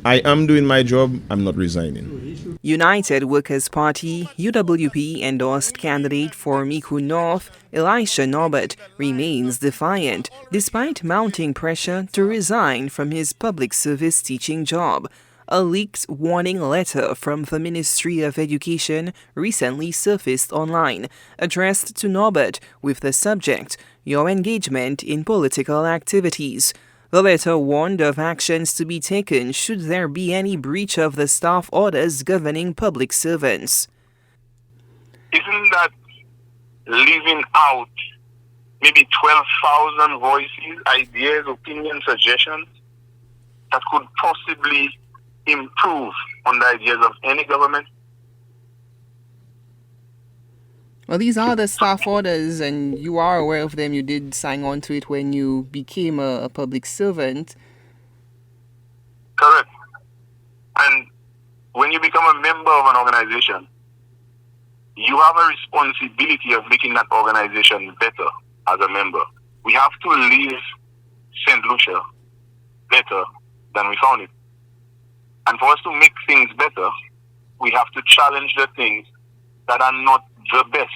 I am doing my job. I'm not resigning. United Workers Party (UWP) endorsed candidate for Micoud North, Elisha Norbert, remains defiant despite mounting pressure to resign from his public service teaching job. A leaked warning letter from the Ministry of Education recently surfaced online, addressed to Norbert with the subject, "Your engagement in political activities." The letter warned of actions to be taken should there be any breach of the staff orders governing public servants. Isn't that leaving out maybe 12,000 voices, ideas, opinions, suggestions that could possibly improve on the ideas of any government? Well, these are the staff orders, and you are aware of them. You did sign on to it when you became a public servant. Correct. And when you become a member of an organization, you have a responsibility of making that organization better as a member. We have to leave St. Lucia better than we found it. And for us to make things better, we have to challenge the things that are not the best,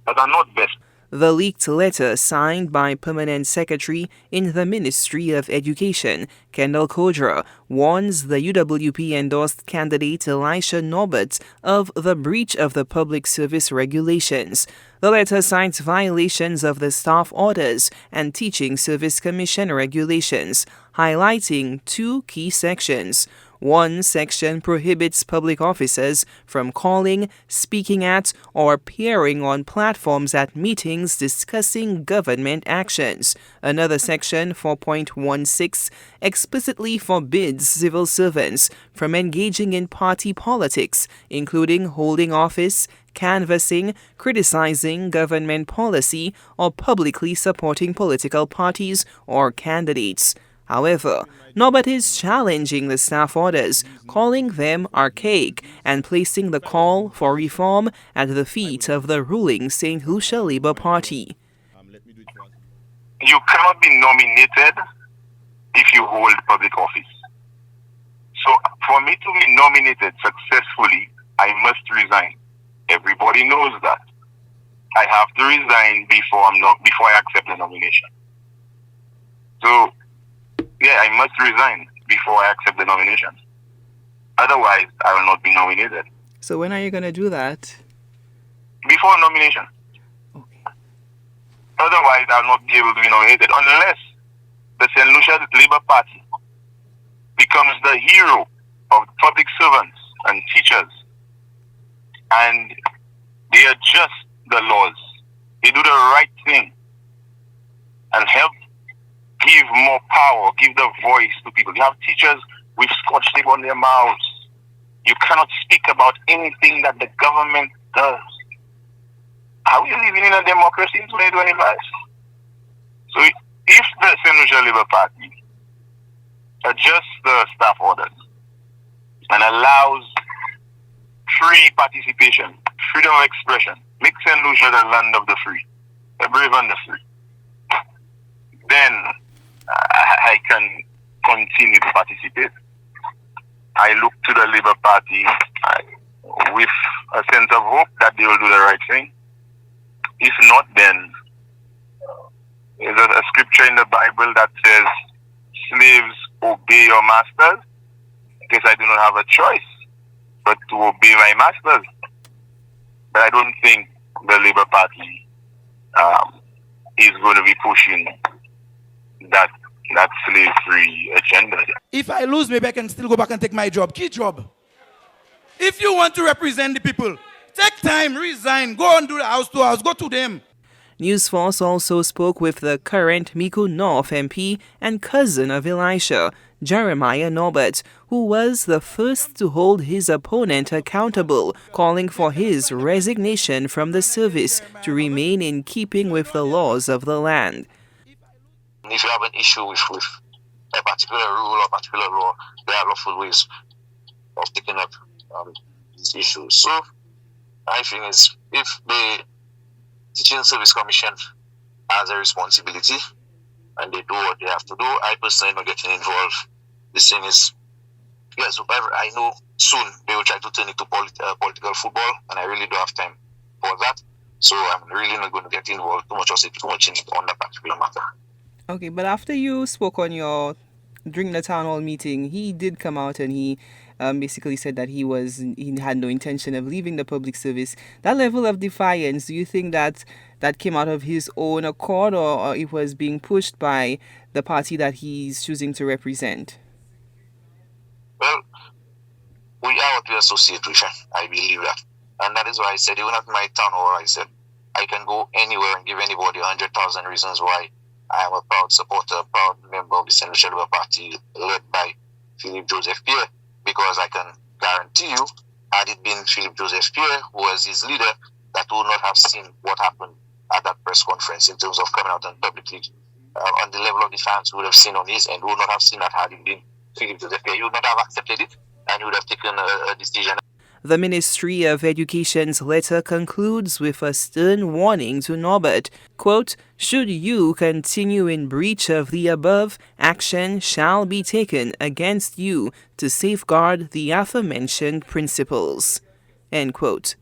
that are not best. The leaked letter, signed by Permanent Secretary in the Ministry of Education, Kendall Kodra, warns the UWP-endorsed candidate Elisha Norbert of the breach of the public service regulations. The letter cites violations of the staff orders and Teaching Service Commission regulations, highlighting two key sections. One section prohibits public officers from calling, speaking at, or appearing on platforms at meetings discussing government actions. Another section, 4.16, explicitly forbids civil servants from engaging in party politics, including holding office, canvassing, criticizing government policy, or publicly supporting political parties or candidates. However, Norbert is challenging the staff orders, calling them archaic and placing the call for reform at the feet of the ruling St. Lucia Labour Party. You cannot be nominated if you hold public office. So for me to be nominated successfully, I must resign. Everybody knows that. I have to resign before I accept the nomination. So yeah, I must resign before I accept the nomination. Otherwise, I will not be nominated. So when are you going to do that? Before nomination. Okay. Otherwise, I will not be able to be nominated unless the St. Lucia Labour Party becomes the hero of public servants and teachers, and they adjust the laws. They do the right thing and help give more power, give the voice to people. You have teachers with scotch tape on their mouths. You cannot speak about anything that the government does. Are we living in a democracy in 2025? So if the St. Lucia Labour Party adjusts the staff orders and allows free participation, freedom of expression, make St. Lucia the land of the free, the brave and the free, then I can continue to participate. I look to the Labour Party with a sense of hope that they will do the right thing. If not, then there's a scripture in the Bible that says, "Slaves, obey your masters." I guess I do not have a choice but to obey my masters. But I don't think the Labour Party is going to be pushing that slave-free agenda. If I lose, maybe I can still go back and take my job. Key job. If you want to represent the people, take time, resign, go and do the house to house, go to them. Newsforce also spoke with the current Micoud North MP and cousin of Elisha, Jeremiah Norbert, who was the first to hold his opponent accountable, calling for his resignation from the service to remain in keeping with the laws of the land. If you have an issue with a particular rule or particular law, there are lawful ways of taking up these issues. So, I think is if the Teaching Service Commission has a responsibility and they do what they have to do, I personally am not getting involved. This thing is, you yes, I know soon they will try to turn it to political football, and I really don't have time for that. So I'm really not going to get involved too much on that particular matter. Okay, but after you spoke during the town hall meeting, he did come out and he basically said that he had no intention of leaving the public service. That level of defiance, do you think that came out of his own accord, or it was being pushed by the party that he's choosing to represent? Well, we are what we associate with, I believe that. And that is why I said, even at my town hall, I said, I can go anywhere and give anybody 100,000 reasons why I am a proud supporter, a proud member of the United Workers Party led by Philip Joseph Pierre, because I can guarantee you, had it been Philip Joseph Pierre who was his leader, that would not have seen what happened at that press conference in terms of coming out and publicly on the level of defiance we would have seen on his end. We would not have seen that had it been Philip Joseph Pierre. He would not have accepted it, and he would have taken a decision. The Ministry of Education's letter concludes with a stern warning to Norbert. Quote, "Should you continue in breach of the above, action shall be taken against you to safeguard the aforementioned principles." End quote.